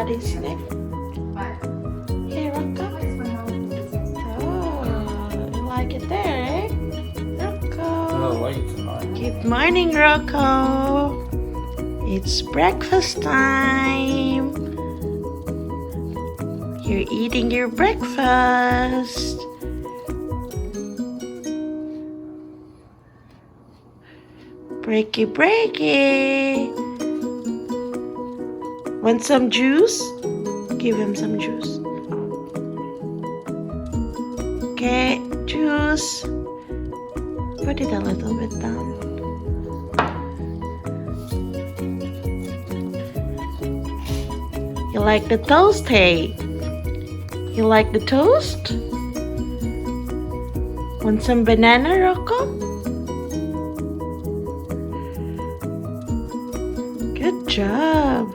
daddy's neck. Hey, Rocco. Oh, you like it there, eh? Rocco. Late tonight. Good morning, Rocco. It's breakfast time. You're eating your breakfast. Breaky. Want some juice? Give him some juice. Okay, juice. Put it a little bit down. You like the toast, hey? You like the toast? Want some banana, Rocco? Good job.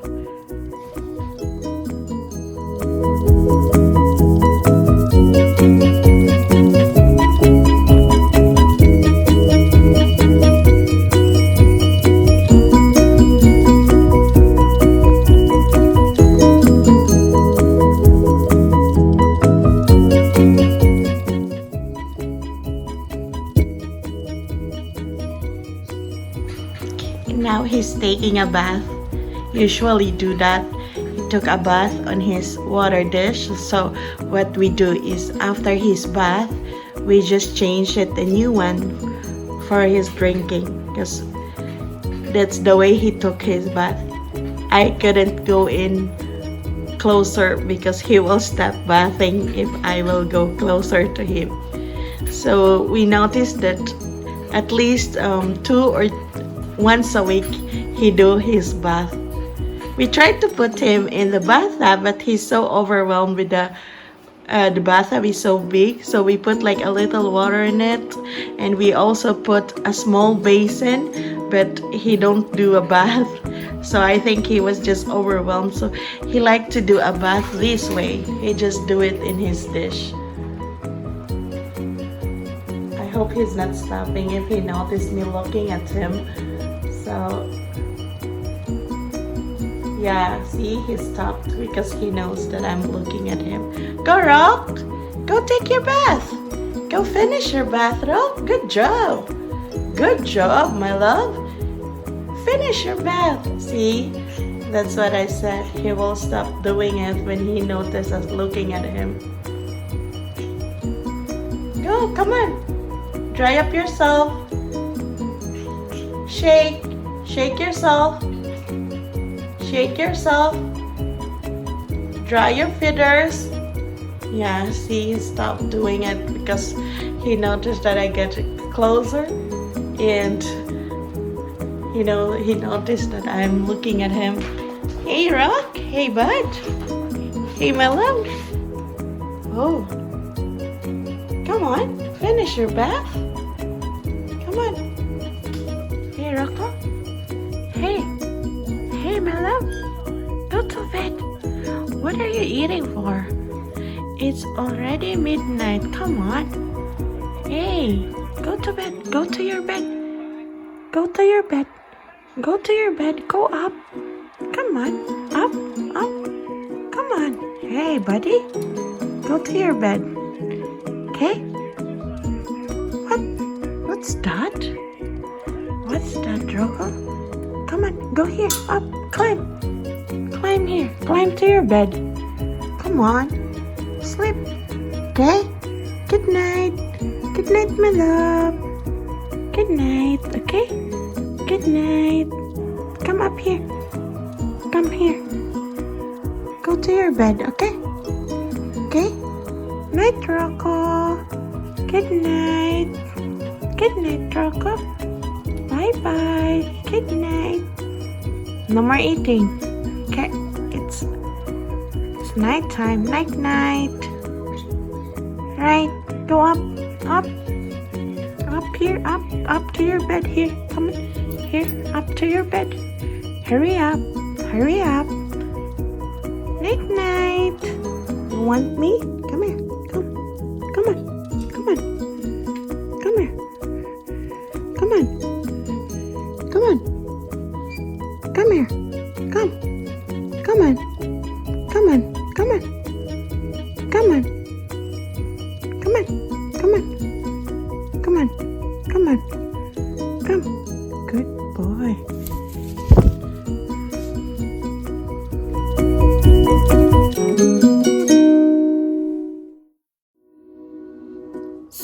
Now he's taking a bath. Usually do that. He took a bath on his water dish. So what we do is after his bath, we just change it a new one for his drinking, because that's the way he took his bath. I couldn't go in closer because he will stop bathing if I will go closer to him. So we noticed that at least once a week he do his bath. We tried to put him in the bathtub, but he's so overwhelmed with the bathtub is so big, so we put like a little water in it, and we also put a small basin, but he don't do a bath. So I think he was just overwhelmed, so he liked to do a bath this way. He just do it in his dish. I hope he's not stopping if he noticed me looking at him. So yeah, see, he stopped because he knows that I'm looking at him. Go, Rock! Go take your bath. Go finish your bath, Rock. Good job. Good job, my love. Finish your bath. See, that's what I said. He will stop doing it when he notices us looking at him. Go, come on. Dry up yourself. Shake. Shake yourself. Shake yourself. Dry your feathers. Yeah, see, he stopped doing it because he noticed that I get closer, and he noticed that I'm looking at him. Hey, Rock. Hey, bud. Hey, my love. Oh. Come on. Finish your bath. Come on. Hey, Rocco. Hey. Hey, my love. Go to bed. What are you eating for? It's already midnight. Come on. Hey, go to bed. Go to your bed. Go to your bed. Go to your bed. Go up. Come on. Up. Come on. Hey, buddy. Go to your bed. Okay? What's that? What's that, Rocco? Come on. Go here. Up. Climb. Climb here. Climb to your bed. Come on. Sleep. Okay? Good night. Good night, my love. Good night. Okay? Good night. Come up here. Come here. Go to your bed, okay? Okay? Night, Rocco. Good night. Good night, Rocco. Bye-bye. Good night. No more eating. Okay? It's nighttime. Night-night. Right. Go up. Up. Up here. Up to your bed here. Come on. Here. Up to your bed. Hurry up. Hurry up. Night-night. You want me? Come here. Come. Come on. Come on. Come here. Come on. Come on. Come here. Come. Come on.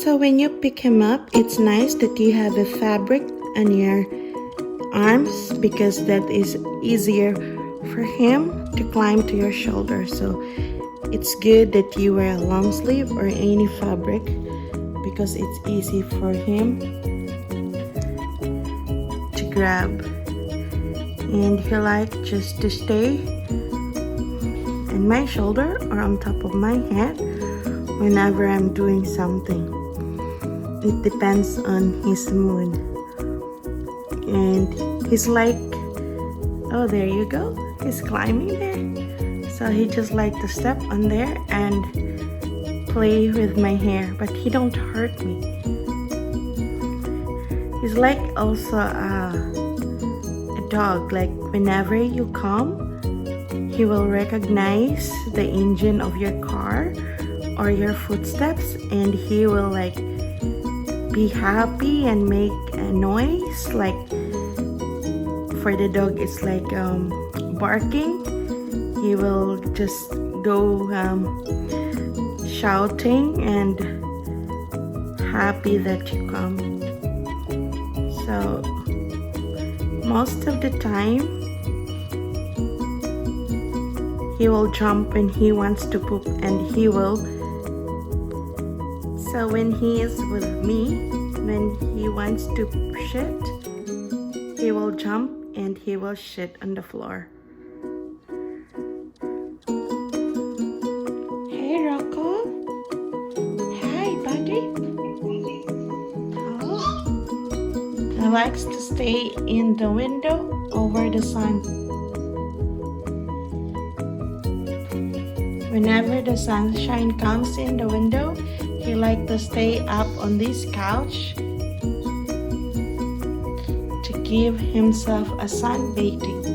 So when you pick him up, it's nice that you have a fabric on your arms because that is easier for him to climb to your shoulder. So it's good that you wear a long sleeve or any fabric because it's easy for him to grab. And he like just to stay in my shoulder or on top of my head whenever I'm doing something. It depends on his mood. And he's like, oh, there you go. He's climbing there. So he just like to step on there and play with my hair, but he don't hurt me. He's like also a dog. Like whenever you come, he will recognize the engine of your car or your footsteps, and he will like be happy and make a noise. Like for the dog, it's like barking. He will just go shouting and happy that you come. So most of the time he will jump when he wants to poop, and he will. So when he is with me, when he wants to shit, he will jump and he will shit on the floor. Hey Rocco. Hi buddy. Oh. He likes to stay in the window over the sun. Whenever the sunshine comes in the window, he likes to stay up on this couch to give himself a sunbathing.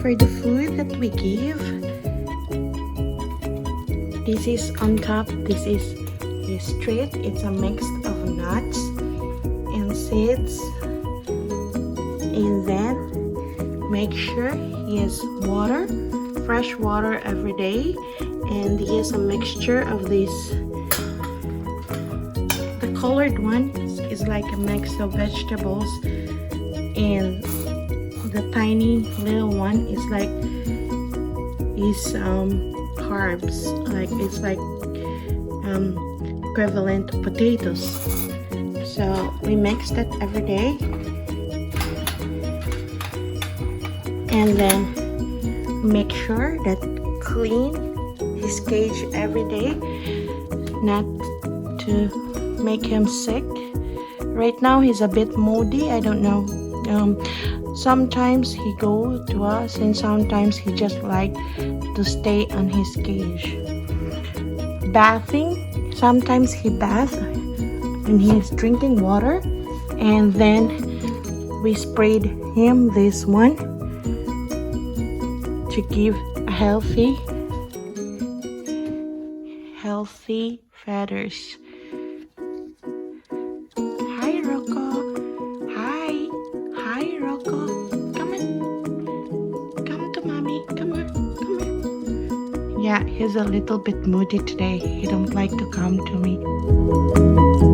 For the food that we give, this is on top, this is his treat. It's a mix of nuts and seeds, and then make sure he has water, fresh water every day, and he has a mixture of this. The colored one is like a mix of vegetables, and the tiny little one is like carbs, like it's like equivalent to potatoes. So we mix that every day, and then make sure that clean his cage every day, not to make him sick. Right now he's a bit moody, I don't know. Sometimes he go to us and sometimes he just like to stay on his cage. Bathing, sometimes he bath when he's drinking water, and then we sprayed him this one to give a healthy feathers. Hi Rocco. Hi Rocco. Come on. Come to mommy. Come on. Come on. Yeah, he's a little bit moody today. He don't like to come to me.